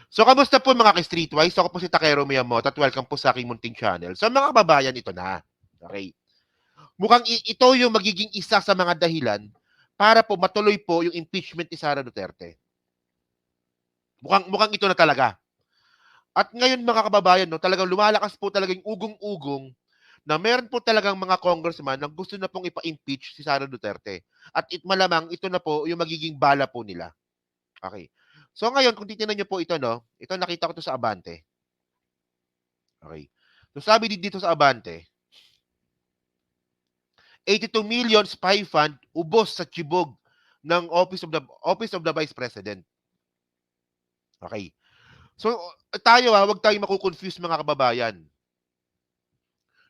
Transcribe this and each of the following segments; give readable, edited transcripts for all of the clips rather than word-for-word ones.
So, kamusta po mga ka-Streetwise? Ako po si Takero Miyamoto at welcome po sa aking munting channel. So, mga kababayan, ito na. Okay. Mukhang ito yung magiging isa sa mga dahilan para po matuloy po yung impeachment ni Sara Duterte. Mukhang ito na talaga. At ngayon mga kababayan, no, talagang lumalakas po talaga yung ugong-ugong na meron po talagang mga congressman na gusto na pong ipa-impeach si Sara Duterte. At malamang ito na po yung magiging bala po nila. Okay. So ngayon, kung titingnan niyo po ito, no, ito nakita ko to sa Abante. Okay. So sabi dito sa Abante, 82 million spy fund ubos sa chibog ng Office of the Vice President. Okay. So tayo wag tayong mako-confuse mga kababayan.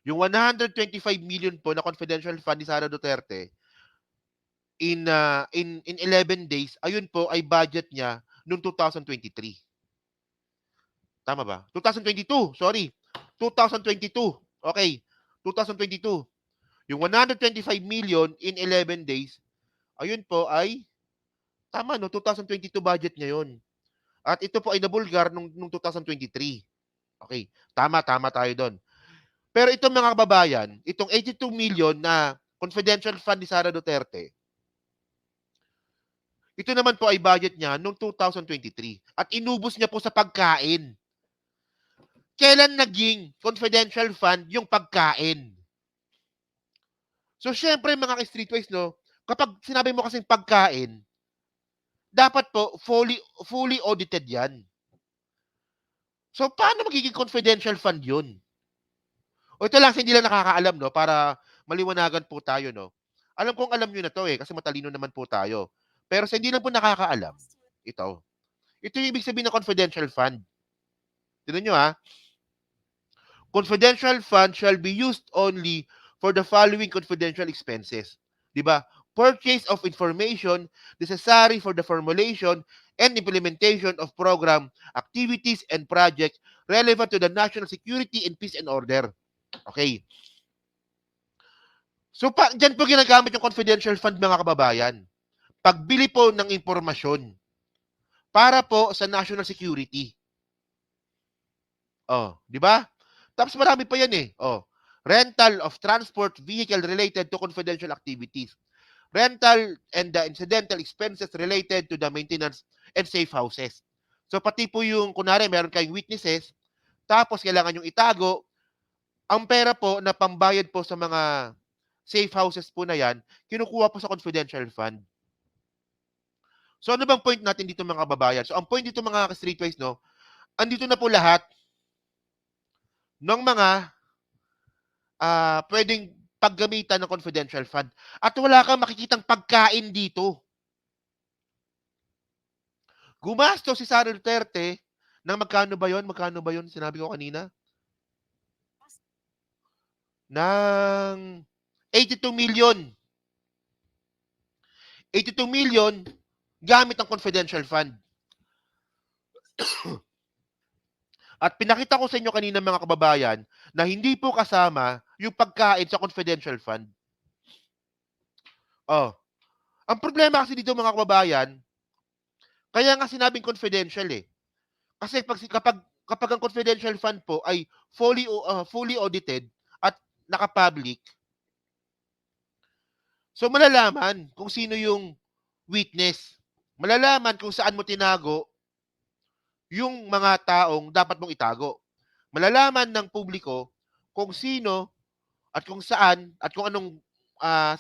Yung 125 million po na confidential fund ni Sara Duterte in 11 days, ayun po ay budget niya noong 2023. Tama ba? 2022, sorry. 2022. Okay. 2022. Yung 125 million in 11 days, ayun po ay, tama no, 2022 budget niya yun. At ito po ay nabulgar nung 2023. Okay, tama tayo doon. Pero itong mga kababayan, itong 82 million na confidential fund ni Sara Duterte, ito naman po ay budget niya noong 2023. At inubos niya po sa pagkain. Kailan naging confidential fund yung pagkain? So, syempre mga ka-streetwise, no, kapag sinabi mo kasing pagkain, dapat po fully audited yan. So, paano magiging confidential fund yun? O ito lang, sa hindi lang nakakaalam, no, para maliwanagan po tayo, no. Alam kong alam nyo na to kasi matalino naman po tayo. Pero sa hindi lang po nakakaalam, ito. Ito yung ibig sabihin ng confidential fund. Tignan nyo ha. Confidential fund shall be used only for the following confidential expenses. Diba? Purchase of information necessary for the formulation and implementation of program, activities, and projects relevant to the national security and peace and order. Okay. So, dyan po ginagamit yung confidential fund, mga kababayan. Pagbili po ng impormasyon para po sa national security. Oh, di ba? Tapos marami pa yan eh. Oh, rental of transport vehicle related to confidential activities. Rental and the incidental expenses related to the maintenance and safe houses. So pati po yung, kunwari, meron kayong witnesses, tapos kailangan yung itago, ang pera po na pambayad po sa mga safe houses po na yan, kinukuha po sa confidential fund. So ano bang point natin dito mga kababayan? So ang point dito mga streetwise, no, andito na po lahat ng mga pwedeng paggamitan ng confidential fund. At wala kang makikitang pagkain dito. Gumasto si Sara Duterte ng magkano ba yon? Magkano ba yon? Sinabi ko kanina? Ng 82 million. 82 million gamit ang confidential fund. At pinakita ko sa inyo kanina mga kababayan na hindi po kasama yung pagkain sa confidential fund. Oh. Ang problema kasi dito mga kababayan, kaya nga sinabing confidential eh. Kasi kapag ang confidential fund po ay fully audited at naka-public, so malalaman kung sino yung witness. Malalaman kung saan mo tinago yung mga taong dapat mong itago. Malalaman ng publiko kung sino at kung saan at kung anong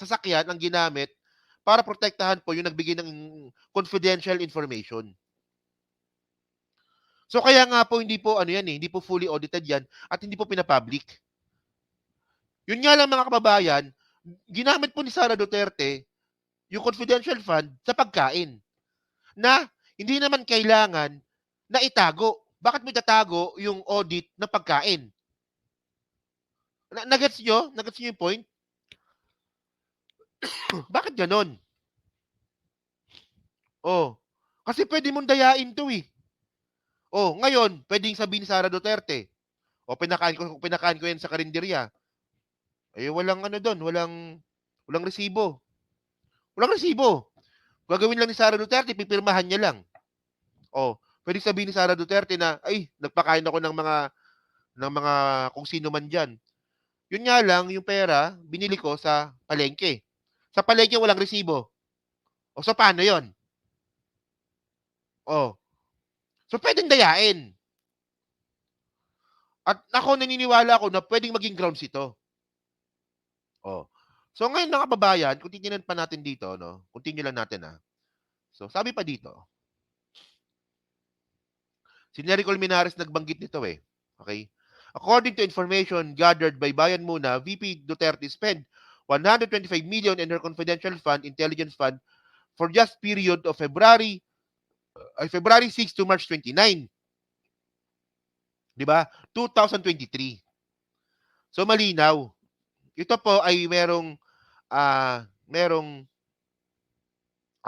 sasakyan ang ginamit para protektahan po yung nagbigay ng confidential information. So kaya nga po hindi po ano yan hindi po fully audited yan at hindi po pinapublic. Yun nga lang mga kababayan, ginamit po ni Sara Duterte yung confidential fund sa pagkain na hindi naman kailangan na itago. Bakit mo itatago yung audit ng pagkain? Nagets nyo? Nagets nyo yung point? Bakit ganon? Oh, kasi pwede mong dayain to eh. Oh, ngayon, pwedeng sabihin ni Sara Duterte, o pinakain ko yan sa karinderya. Eh, walang ano doon, walang resibo. Walang resibo. Gagawin lang ni Sara Duterte, pipirmahan niya lang. Oh, Pwede sabihin ni Sara Duterte na, ay, nagpakain ako ng mga kung sino man dyan. Yun nga lang, yung pera, binili ko sa palengke. Sa palengke, walang resibo. O, so paano yon? O, so pwedeng dayain. At ako, naniniwala ako na pwedeng maging grounds ito. O, so ngayon mga kababayan, kung titingnan pa natin dito, no? Continue lang natin, ha? So, sabi pa dito, si Nery Colmenares nagbanggit nito eh. Okay? According to information gathered by Bayan Muna, VP Duterte spent 125 million in her confidential fund, intelligence fund, for just period of February 6 to March 29. 'Di ba? 2023. So malinaw. Ito po ay merong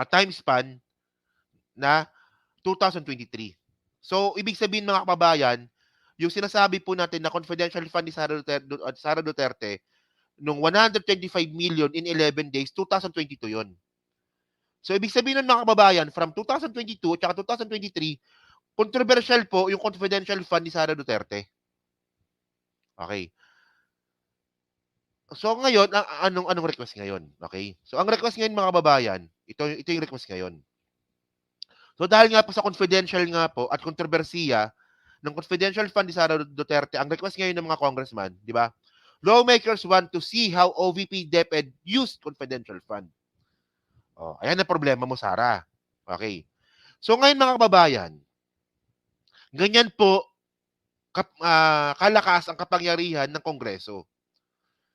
time span na 2023. So ibig sabihin mga kababayan, yung sinasabi po natin na confidential fund ni Sara Duterte nung 125 million in 11 days, 2022 yon. So, ibig sabihin nun mga kababayan, from 2022 at 2023, controversial po yung confidential fund ni Sara Duterte. Okay. So, ngayon, anong request ngayon? Okay. So, ang request ngayon mga kababayan, ito yung request ngayon. So, dahil nga po sa confidential nga po at kontrobersiya ng confidential fund ni Sara Duterte, ang request ngayon ng mga congressman, di ba? Lawmakers want to see how OVP DepEd used confidential fund. Oh, ayan ang problema mo, Sara. Okay. So ngayon mga kababayan, ganyan po kalakas ang kapangyarihan ng Kongreso.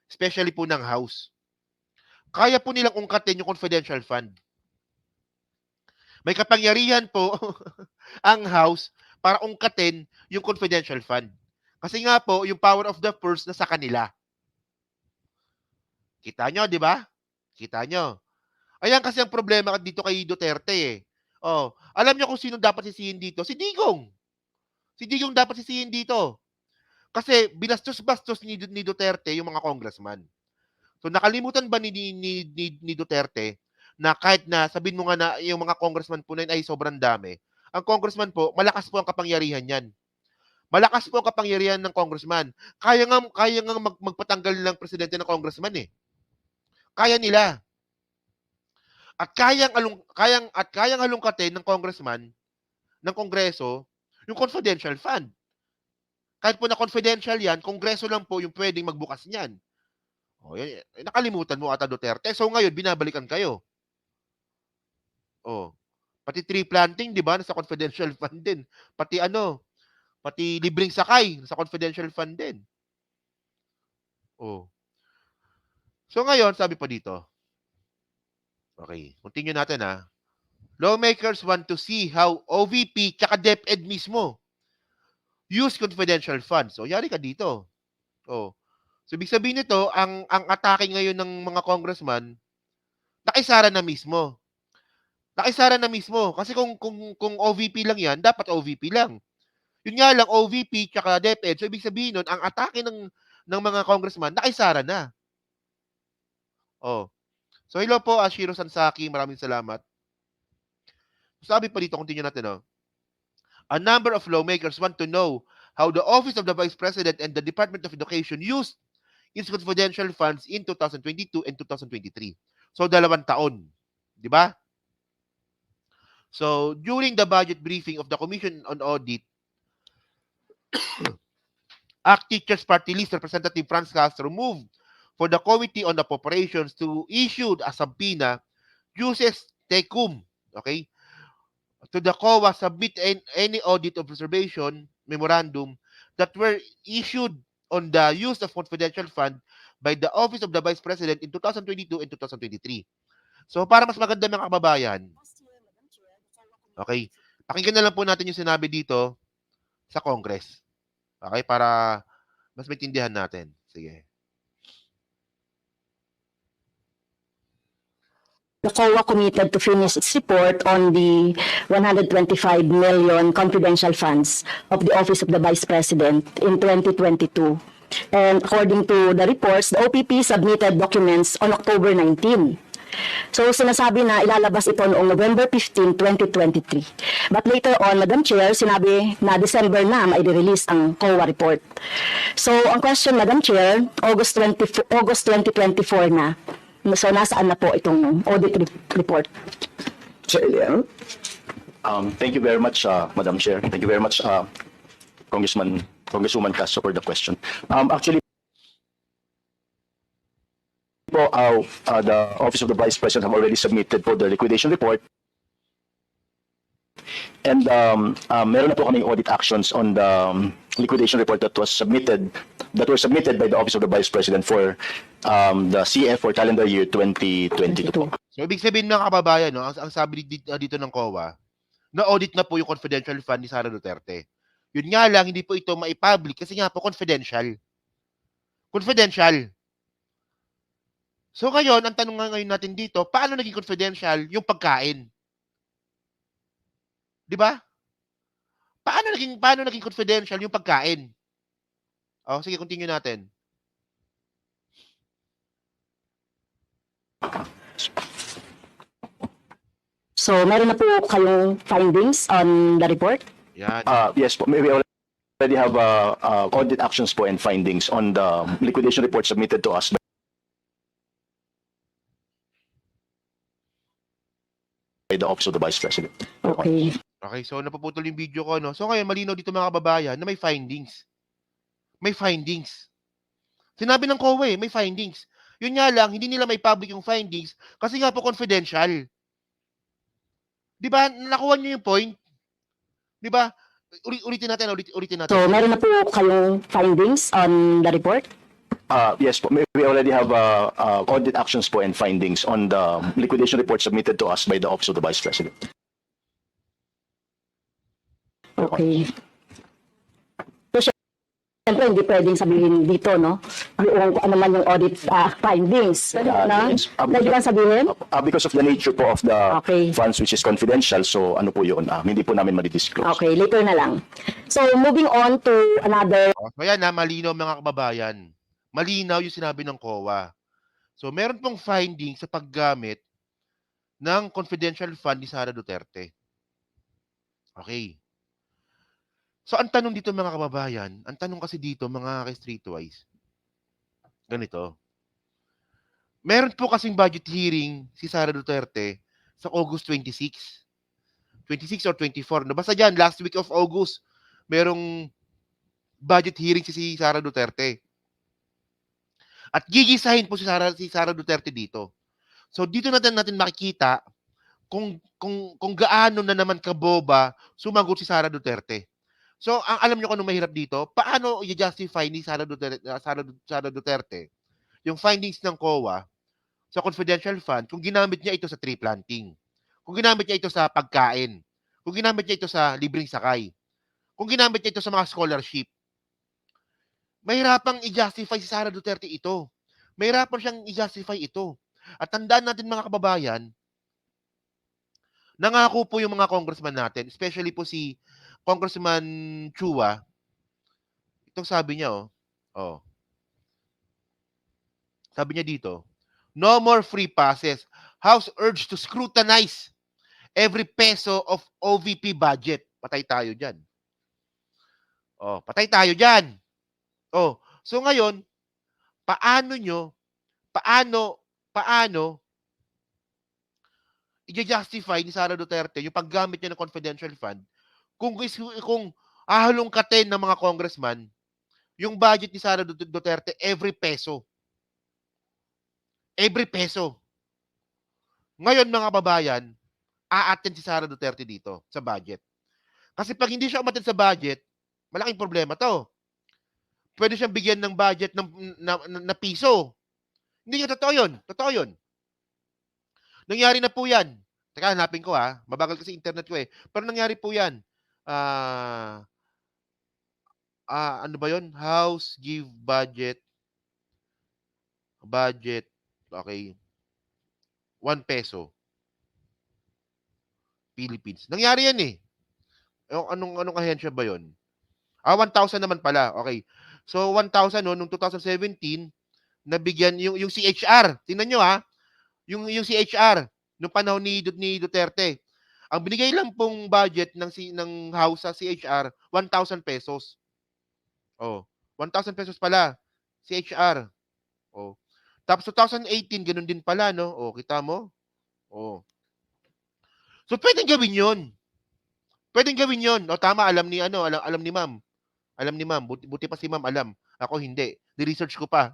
Especially po ng House. Kaya po nilang ungkatin yung confidential fund. May kapangyarihan po ang House para ungkatin yung confidential fund. Kasi nga po, yung power of the purse na sa kanila. Kita nyo, di ba? Kita nyo. Ayan kasi ang problema dito kay Duterte eh. Oh, alam nyo kung sino dapat sisihin dito? Si Digong. Si Digong dapat sisihin dito. Kasi binastos-bastos ni Duterte yung mga congressman. So nakalimutan ba ni Duterte na kahit na sabihin mo nga na yung mga congressman po na yun ay sobrang dami, ang congressman po, malakas po ang kapangyarihan niyan. Malakas po ang kapangyarihan ng congressman. Kaya nga magpatanggal ng presidente ng congressman eh. Kaya nila. At kayang halungkatin ng congressman ng Kongreso yung confidential fund. Kahit po na confidential yan, Kongreso lang po yung pwedeng magbukas niyan. O, yan, nakalimutan mo ata Duterte. So ngayon, binabalikan kayo. O, pati tree planting, di ba, nasa confidential fund din. Pati libreng sakay, nasa confidential fund din. O. So ngayon, sabi pa dito. Okay, continue natin ha. Lawmakers want to see how OVP tsaka DepEd mismo use confidential funds. So, yari ka dito. Oh. So, ibig sabihin nito, ang atake ngayon ng mga congressman, nakisara na mismo. Nakisara na mismo. Kasi kung OVP lang yan, dapat OVP lang. Yun nga lang, OVP tsaka DepEd. So, ibig sabihin nun, ang atake ng mga congressman, nakisara na. Oh. So, hello po, Ashiro Sansaki. Maraming salamat. Sabi pa dito, continue natin, oh. A number of lawmakers want to know how the Office of the Vice President and the Department of Education used its confidential funds in 2022 and 2023. So, 2 taon. Di ba? So, during the budget briefing of the Commission on Audit, ACT Teachers Party List Representative Franz Castro moved for the Committee on Appropriations to issue a subpoena uses TECUM, okay, to the COA submit any audit of observation memorandum that were issued on the use of confidential fund by the Office of the Vice President in 2022 and 2023. So, para mas maganda mga kababayan, okay, pakinggan na lang po natin yung sinabi dito sa Congress. Okay, para mas maintindihan natin. Sige. The COA committed to finish its report on the 125 million confidential funds of the Office of the Vice President in 2022. And according to the reports, the OPP submitted documents on October 19. So sinasabi na ilalabas ito noong November 15, 2023. But later on, Madam Chair, sinabi na December na mai-release ang COA report. So ang question, Madam Chair, August 2024 na. So nasaan na po itong audit report? Chair Leal. Thank you very much, Madam Chair. Thank you very much, Congresswoman Castro, for the question. Actually, po, the Office of the Vice President have already submitted po the liquidation report. And meron na po kaming audit actions on the liquidation report that were submitted by the Office of the Vice President for the CF for calendar year 2022. So, ibig sabihin mga kababayan, no, ang sabi dito ng COA, na-audit na po yung confidential fund ni Sara Duterte. Yun nga lang, hindi po ito mai-public kasi nga po confidential. Confidential. So ngayon, ang tanong nga ngayon natin dito, paano naging confidential yung pagkain? Di ba? Paano naging confidential yung pagkain? Oh, sige, continue natin. So meron na po kayong findings on the report? Yan. Yes po, we already have audit actions po and findings on the liquidation report submitted to us by the Office of the Vice President. Okay. Okay, so napuputol yung video ko, no? So ngayon, malinaw dito mga kababayan na may findings. May findings. Sinabi ng COA, may findings. Yun nga lang, hindi nila may public yung findings kasi nga po confidential. Di ba? Nakuha niyo yung point? Di ba? Ulitin natin. So meron na po kayong findings on the report? Yes po, we already have audit actions po and findings on the liquidation report submitted to us by the Office of the Vice President. Okay. So syempre hindi pwedeng sabihin dito, no? Yung ano man yung audit findings. No? Yes. Pwede bang sabihin? Because of the nature po of the Okay. funds which is confidential, so ano po yun, hindi po namin ma-disclose. Okay, later na lang. So moving on to another. So yan na, malinaw mga kababayan. Malinaw yung sinabi ng COA. So meron pong finding sa paggamit ng confidential fund ni Sara Duterte. Okay. So ang tanong dito mga kababayan, ang tanong kasi dito mga ka-streetwise, ganito. Meron po kasing budget hearing si Sara Duterte sa August 26. 26 or 24. No? Basta dyan, last week of August, merong budget hearing si Sara Duterte. At gigisahin po si Sara Duterte dito. So dito natin makikita kung gaano na naman kaboba sumagot si Sara Duterte. So ang alam niyo kung ano mahirap dito, paano i-justify ni Sara Duterte yung findings ng COA sa confidential fund kung ginamit niya ito sa tree planting, kung ginamit niya ito sa pagkain, kung ginamit niya ito sa libreng sakay, kung ginamit niya ito sa mga scholarship. Mahirapang i-justify si Sara Duterte ito. Mahirapan siyang i-justify ito. At tandaan natin mga kababayan, nangako po yung mga congressman natin, especially po si Congressman Chua. Itong sabi niya, sabi niya dito, no more free passes. House urged to scrutinize every peso of OVP budget. Patay tayo dyan. Patay tayo dyan. So ngayon, paano i-justify ni Sara Duterte yung paggamit niya ng confidential fund kung ahalongkatin ng mga congressman yung budget ni Sara Duterte every peso. Every peso. Ngayon mga kababayan, a-attend si Sara Duterte dito sa budget. Kasi pag hindi siya umattend sa budget, malaking problema to. Pwede siyang bigyan ng budget na piso. Hindi niya totoo yun. Totoo yun. Nangyari na po yan. Teka, hanapin ko ha. Mabagal kasi internet ko eh. Pero nangyari po yan. Ano ba yun? House give budget. Budget. Okay. 1 peso. Philippines. Nangyari yan eh. Anong ahensya ba yun? 1,000 naman pala. Okay. So, 1,000 no, noong 2017, nabigyan yung CHR. Tingnan nyo ha. yung CHR nung panahon ni Duterte. Ang binigay lang pong budget ng House sa CHR 1,000 pesos. Oh, 1,000 pesos pala CHR. Oh. Tapos 2018 ganun din pala no. Oh, kita mo? Oh. So pwedeng gawin 'yon. Pwedeng gawin 'yon. O tama, alam ni alam ni Ma'am. Alam ni Ma'am, buti pa si Ma'am alam. Ako hindi. Ni-research ko pa.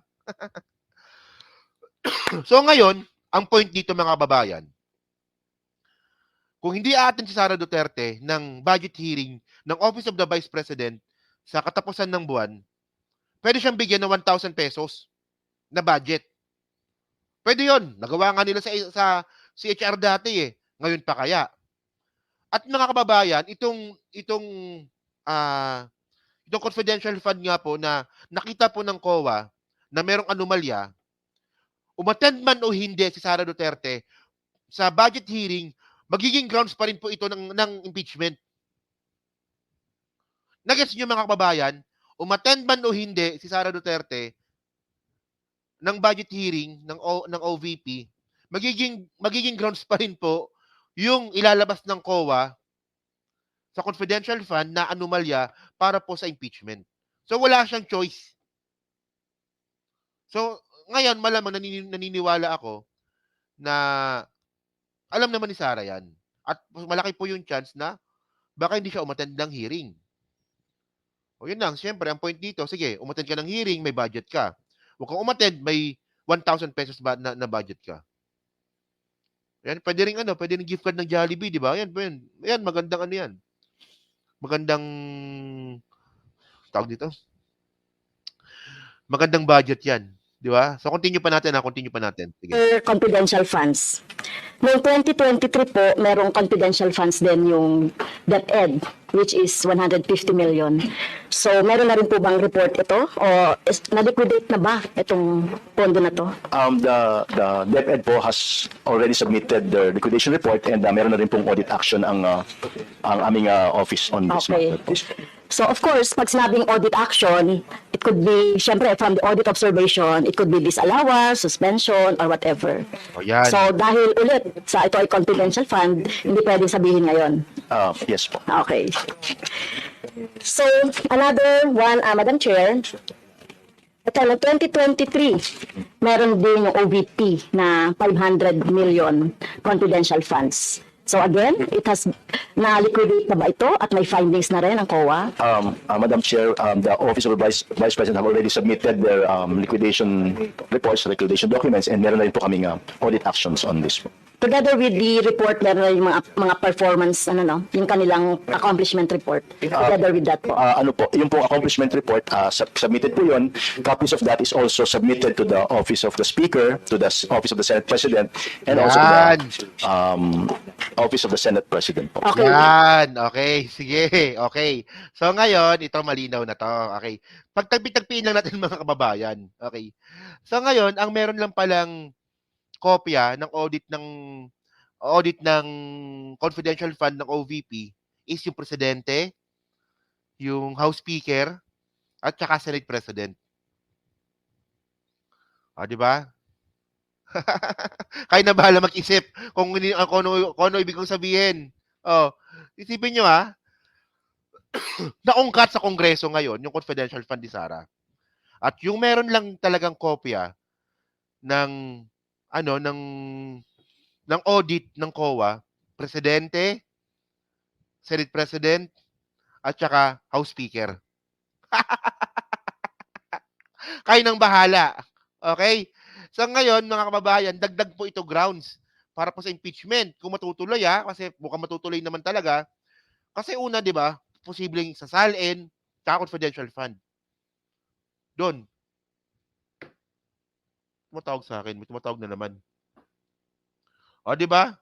So ngayon, ang point dito mga kababayan, kung hindi aattend si Sara Duterte ng budget hearing ng Office of the Vice President sa katapusan ng buwan, pwede siyang bigyan ng 1,000 pesos na budget. Pwede 'yon. Nagawa nga nila sa CHR dati eh. Ngayon pa kaya? At mga kababayan, itong confidential fund nga po na nakita po ng COA na merong anomalya, umattend man o hindi si Sara Duterte sa budget hearing, magiging grounds pa rin po ito ng impeachment. Nagets niyo mga kababayan, umattend man o hindi si Sara Duterte ng budget hearing ng OVP, magiging grounds pa rin po yung ilalabas ng COA sa confidential fund na anomalya para po sa impeachment. So wala siyang choice. So ngayon malamang naniniwala ako na alam naman ni Sara yan. At malaki po yung chance na baka hindi siya umattend ng hearing. O yun lang, siyempre, ang point dito, sige, umattend ka ng hearing, may budget ka. Huwag kang umattend, may 1,000 pesos na budget ka. Yan, pwede rin gift card ng Jollibee, di ba? Yan, yan, magandang ano yan. Magandang, tawag dito? Magandang budget yan. Di ba? So, continue pa natin. Sige. Confidential funds. Noong 2023 po, merong confidential funds din yung DepEd, which is 150 million. So, meron na rin po bang report ito? O na-liquidate na ba itong pondo na to? The DepEd po has already submitted their liquidation report and meron na rin pong audit action ang aming office on this Okay. matter po. So, of course, pag sinabing audit action, it could be, syempre, from the audit observation, it could be disallowance, suspension, or whatever. O yan. So, dahil ulit, sa ito ay confidential fund, hindi pwedeng sabihin ngayon. Yes po. Okay. So, another one, Madam Chair, ito, no 2023, meron din yung OVP na 500 million confidential funds. So again, it has na-liquidate na ba ito at may findings na rin ang COA? Madam Chair, the Office of the Vice President have already submitted their liquidation reports, liquidation documents, and meron na rin po kaming audit actions on this po. Together with the report, meron na yung mga performance, yung kanilang accomplishment report. Together with that po. Yung po accomplishment report, submitted po yun. Copies of that is also submitted to the Office of the Speaker, to the Office of the Senate President, and also to Yan. the Office of the Senate President po. Okay. Yan. Okay. Sige. Okay. So ngayon, ito malinaw na to. Okay. Pagtagpi-tagpiin lang natin mga kababayan. Okay. So ngayon, ang meron lang palang kopya ng audit ng confidential fund ng OVP is yung presidente, yung House Speaker, at saka Senate President. Di ba? Kayo na bahala mag-isip kung ano ibig kong sabihin. Isipin nyo naungkat sa Kongreso ngayon yung confidential fund ni Sara. At yung meron lang talagang kopya ng audit ng COA, presidente, Senate President, at saka House Speaker. Kayo nang bahala. Okay? So ngayon, mga kababayan, dagdag po ito grounds para po sa impeachment. Kung matutuloy kasi mukhang matutuloy naman talaga. Kasi una, di ba, posibleng sasalin, saka confidential fund. Doon. Tumatawag sa akin. May tumatawag na naman. Di ba?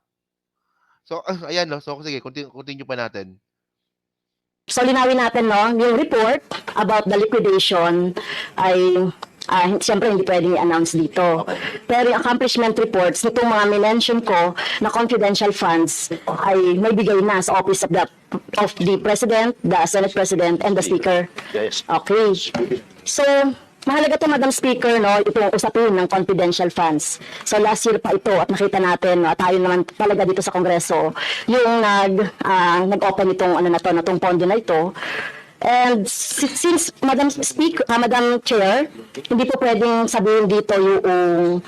So, ayan, no? So, sige, continue pa natin. So, linawin natin, yung report about the liquidation ay siyempre hindi pwedeng i-announce dito. Pero yung accomplishment reports, nitong mga minention ko na confidential funds ay may bigay na sa Office of the President, the Senate President, and the Speaker. Yes. Okay. So, mahalaga to, Madam Speaker, no, itong usapin ng confidential funds. So last year pa ito at nakita natin, no, tayo naman talaga dito sa Kongreso, yung nag-open itong ano na to, na itong pondo na ito. And since Madam Speaker, Madam Chair, hindi po pwedeng sabihin dito yung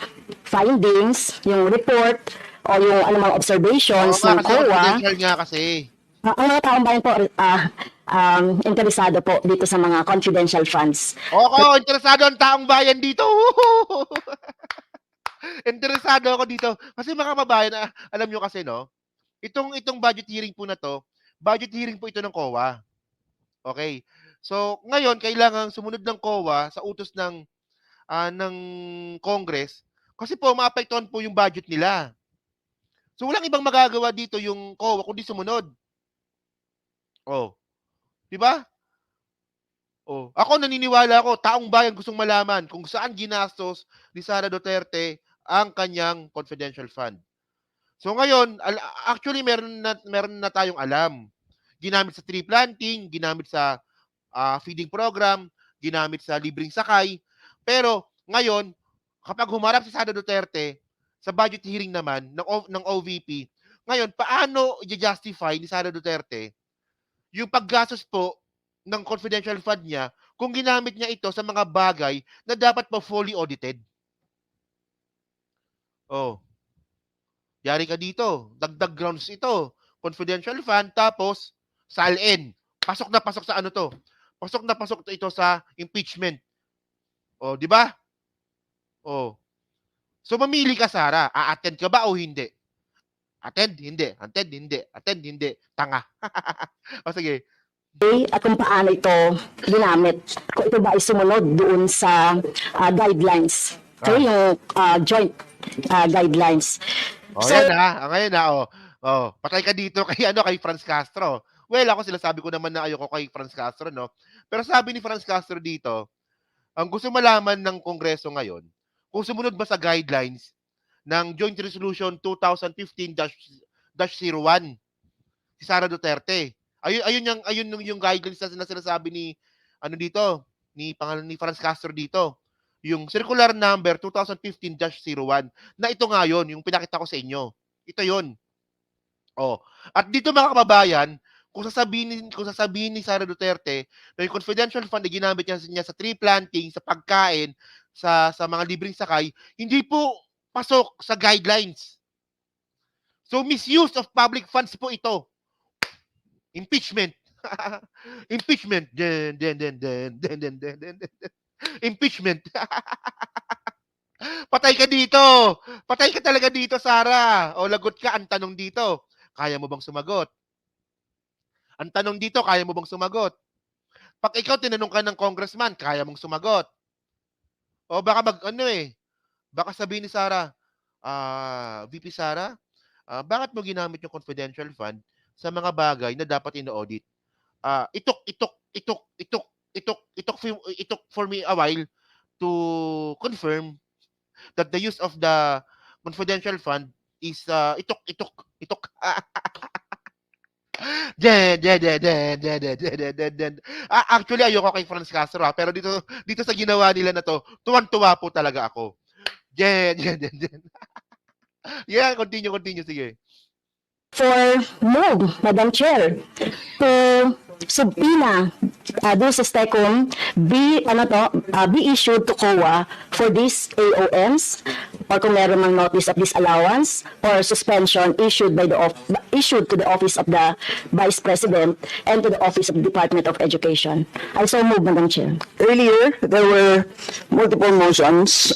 findings, yung report, o yung anumang observations Oo ng nga, kasi COA. confidential nga kasi. Ang mga taong bayan po, interesado po dito sa mga confidential funds. Oo, interesado ang taong bayan dito. Interesado ako dito. Kasi mga kababayan, alam nyo kasi, no? Itong budget hearing po na to, budget hearing po ito ng COA. Okay. So, ngayon, kailangan sumunod ng COA sa utos ng Congress kasi po maapektuhan po yung budget nila. So, walang ibang magagawa dito yung COA kundi sumunod. Oh. Di ba? Oh, ako naniniwala ako, taong bayan gustong malaman kung saan ginastos ni Sara Duterte ang kanyang confidential fund. So ngayon, actually meron na tayong alam. Ginamit sa tree planting, ginamit sa feeding program, ginamit sa libreng sakay. Pero ngayon, kapag humarap si Sara Duterte sa budget hearing naman ng OVP, ngayon paano i-justify ni Sara Duterte yung paggastos po ng confidential fund niya kung ginamit niya ito sa mga bagay na dapat pa fully audited. Oh. Yari ka dito. Dagdag grounds ito. Confidential fund tapos SALN. Pasok na pasok sa ano to. Pasok na pasok ito sa impeachment. Oh, di ba? Oh. So mamili ka, Sara. A-attend ka ba o hindi? Attend, hindi. Attend, hindi. Attend, hindi. Tanga. O sige. At kung paano ito ginamit, kung ito ba ay sumunod doon sa guidelines. Okay, yung joint guidelines. Oh, So, yan na. Ngayon na, patay ka dito kay Franz Castro. Well, ako sinasabi ko naman na ayoko kay Franz Castro, no? Pero sabi ni Franz Castro dito, ang gusto malaman ng Kongreso ngayon, kung sumunod ba sa guidelines ng Joint Resolution 2015-01 si Sara Duterte. Ayun yung guidelines na sinasabi ni ni Franz Castro dito. Yung circular number 2015-01 na ito nga yun, yung pinakita ko sa inyo. Ito yun. Oh. At dito mga kababayan, kung sasabihin ni Sara Duterte na yung confidential fund na ginamit niya sa tree planting, sa pagkain, sa mga libreng sakay, hindi po pasok sa guidelines. So misuse of public funds po ito. Impeachment. Impeachment. Impeachment. Patay ka dito. Patay ka talaga dito, Sara. O lagot ka, ang tanong dito, kaya mo bang sumagot? Ang tanong dito, kaya mo bang sumagot? Pag ikaw tinanong ka ng congressman, kaya mong sumagot. O baka baka sabihin ni Sara, VP Sara, bakit mo ginamit yung confidential fund sa mga bagay na dapat ino-audit? It took for me a while to confirm that the use of the confidential fund is itok. Actually ayoko kay Franz Castro pero dito sa ginawa nila na to, tuwan-tuwa po talaga ako. Yeah, continue sige. for move, Madam Chair, to subpoena this STECOM be issued to COA for these AOMs or kung meron mang notice of disallowance or suspension issued to the office of the Vice President and to the office of the Department of Education. I so move, Madam Chair. Earlier, there were multiple motions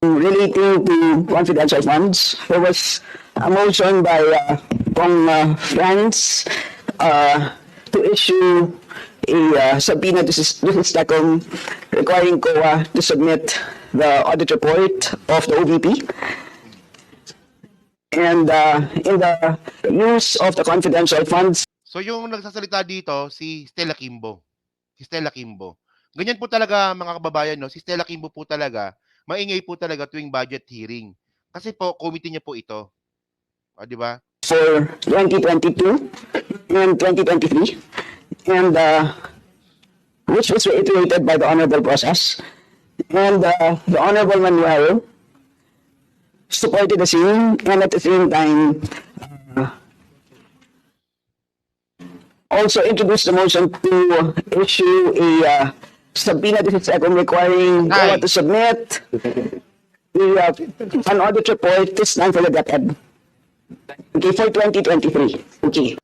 relating to confidential funds. There was a motion by Franz to issue a subpoena to STECOM requiring COA to submit the audit report of the OVP. And in the use of the confidential funds, So yung nagsasalita dito si Stella Kimbo. Si Stella Kimbo. Ganyan po talaga mga kababayan, no? Si Stella Kimbo po talaga, maingay po talaga tuwing budget hearing. Kasi po committee niya po ito. Di ba? for 2022 and 2023. And which was reiterated by the Honorable Process. And the Honorable Manuel supported the same, and at the same time also introduced the motion to issue a subpoena to the second requiring COA to submit an audit report this time for the DepEd. Okay, for 2023. Okay.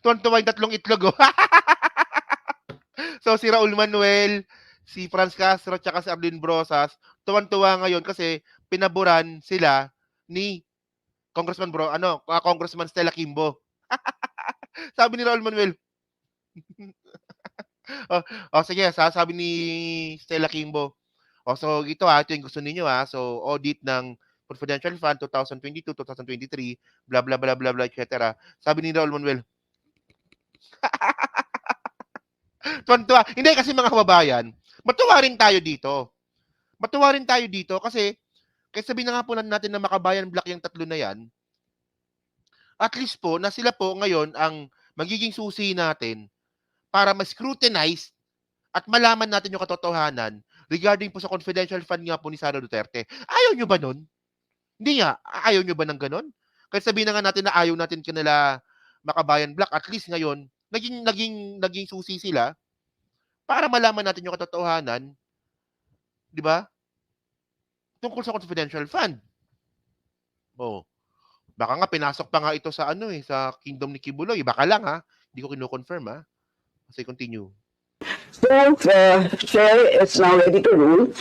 Tuwan-tuwa yung tatlong itlog, oh. So, si Raul Manuel, si Franz Castro, tsaka si Arlene Brosas, tuwan-tuwa ngayon kasi pinaboran sila ni Congressman Stella Kimbo. Sabi ni Raul Manuel, sige, sabi ni Stella Kimbo, so ito ito yung gusto ninyo so audit ng confidential fund 2022, 2023, blah blah blah blah blah, etc. Sabi ni Raul Manuel, tuwan-tuwa. Hindi kasi mga kababayan, matuwa rin tayo dito. Matuwa rin tayo dito kasi sabihin na nga po natin na Makabayan Black yung tatlo na yan, at least po na sila po ngayon ang magiging susi natin para ma-scrutinize at malaman natin yung katotohanan regarding po sa confidential fund nga po ni Sara Duterte. Ayaw nyo ba nun? Hindi nga. Ayaw nyo ba ng ganun? Kahit sabihin na nga natin na ayaw natin kanila Makabayan Black, at least ngayon, naging susi sila para malaman natin yung katotohanan, di ba? Tungkol sa confidential fund. Baka nga pinasok pa nga ito sa sa Kingdom ni Kibuloy. Baka lang hindi ko kino-confirm Kasi continue. So, the Chair is now ready to rule.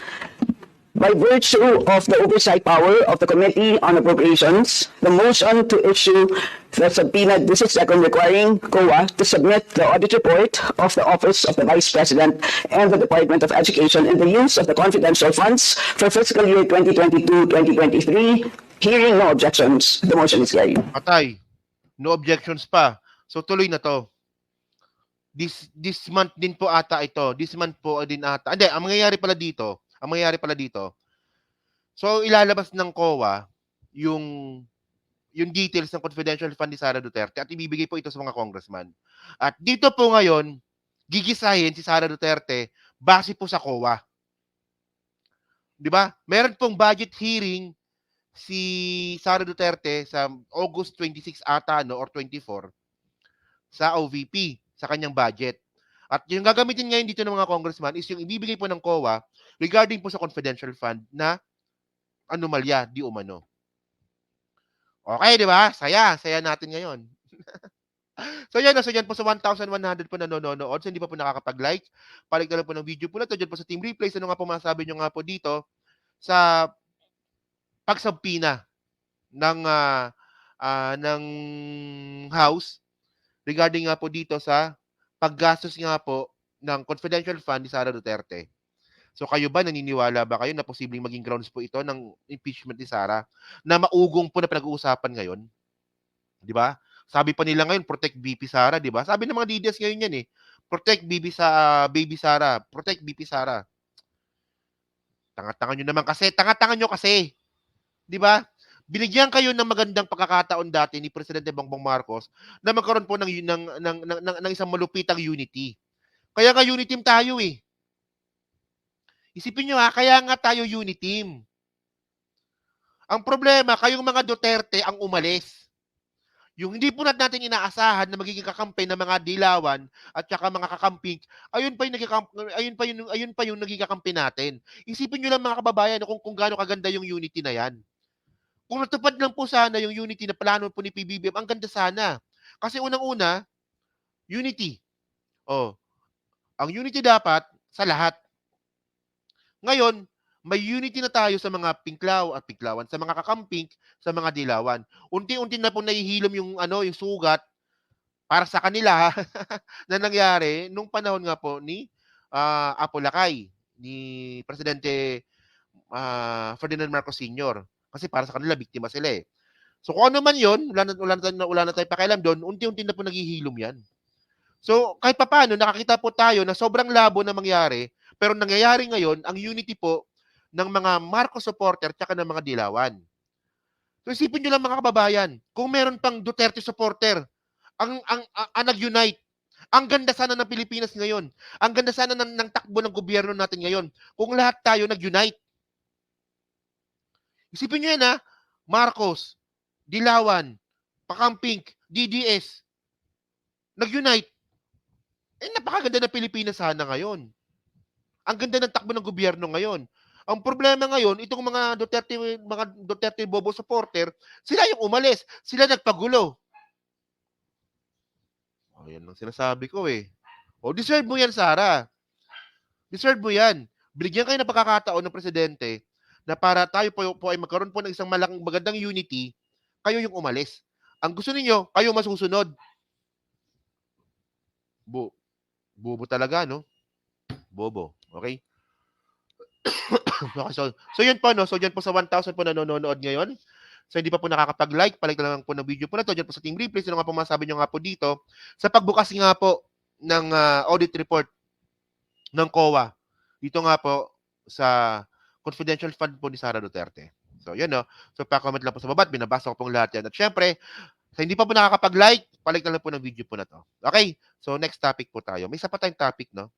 By virtue of the oversight power of the Committee on Appropriations, the motion to issue the subpoena this is second requiring COA to submit the audit report of the Office of the Vice President and the Department of Education in the use of the confidential funds for fiscal year 2022-2023. Hearing no objections, the motion is carried. Patay. No objections pa. So tuloy na to. This month din po ata ito. This month po din ata. Hindi, ang mangyayari pala dito, so ilalabas ng COA yung details ng confidential fund ni Sara Duterte at ibibigay po ito sa mga congressman. At dito po ngayon, gigisahin si Sara Duterte base po sa COA. Di ba? Meron pong budget hearing si Sara Duterte sa August 26 ata or 24 sa OVP, sa kanyang budget. At yung gagamitin ngayon dito ng mga congressman is yung ibibigay po ng COA regarding po sa confidential fund na anomalya, di umano. Okay, di ba? Saya natin ngayon. So yan po sa 1,100 po nanonood. So hindi pa po nakakapag-like. Palik na lang po ng video po na to. Diyan po sa Team Replays. Ano nga po masasabi nyo nga po dito sa pagsabpina ng House regarding nga po dito sa paggastos nga po ng confidential fund ni Sara Duterte. So kayo ba, naniniwala ba kayo na posibleng maging grounds po ito ng impeachment ni Sara na maugong po na pinag-uusapan ngayon? Di ba? Sabi pa nila ngayon, protect BP Sara, di ba? Sabi ng mga DDS ngayon yan protect baby Sara, protect BP Sara. Tanga-tanga nyo kasi. Di ba? Binigyan kayo ng magandang pagkakataon dati ni Presidente Bongbong Marcos na magkaroon po ng isang malupitang unity. Kaya nga unity team tayo Isipin nyo kaya nga tayo unity team. Ang problema, kayong mga Duterte ang umalis. Yung hindi po natin inaasahan na magiging kakampi ng mga dilawan at saka mga kakamping, ayun pa yung naging kakampi natin. Isipin nyo lang mga kababayan kung gaano kaganda yung unity na yan. Kung natupad lang po sana yung unity na plano po ni PBBM, ang ganda sana. Kasi unang-una, unity. Ang unity dapat sa lahat. Ngayon, may unity na tayo sa mga pinklawan, sa mga kakamping, sa mga dilawan. Unti-unti na po nahihilom yung sugat para sa kanila na nangyari nung panahon nga po ni Apo Lakay, ni Presidente Ferdinand Marcos Sr. Kasi para sa kanila, biktima sila So kung ano man yun, wala na tayo pakialam doon, unti-unti na po naghihilom yan. So kahit papaano, nakakita po tayo na sobrang labo na mangyari, pero nangyayari ngayon, ang unity po ng mga Marcos supporter tsaka ng mga dilawan. So isipin nyo lang mga kababayan, kung meron pang Duterte supporter, ang nag-unite, Ang ganda sana ng Pilipinas ngayon. Ang ganda sana ng takbo ng gobyerno natin ngayon kung lahat tayo nag-unite. Isipin nyo yan ha, Marcos, Dilawan, Pakamping, DDS, nag-unite. Napakaganda ng Pilipinas sana ngayon. Ang ganda ng takbo ng gobyerno ngayon. Ang problema ngayon, itong mga Duterte bobo supporter, sila yung umalis. Sila nagpagulo. Yan ang sinasabi ko eh. Deserve mo yan, Sara. Deserve mo yan. Binigyan kayo ng pagkakataon ng presidente na para tayo po ay magkaroon po ng isang magandang unity, kayo yung umalis. Ang gusto ninyo, kayo masusunod. Bobo talaga, no? Bobo. Okay? Okay, so yun po, no? So yun po sa 1,000 po nanonood ngayon. So hindi pa po nakakapag-like, palik na lang po ng video po na to. Diyan po sa Team Replay. Sino nga po masabi nyo nga po dito sa pagbukas nga po ng audit report ng COA. Dito nga po sa confidential fund po ni Sara Duterte. So yun, no? So pa-comment lang po sa baba. Binabasa ko pong lahat yan. At syempre, sa hindi pa po nakakapag-like, palik na lang po ng video po na to. Okay? So next topic po tayo. May isa pa tayong topic, no?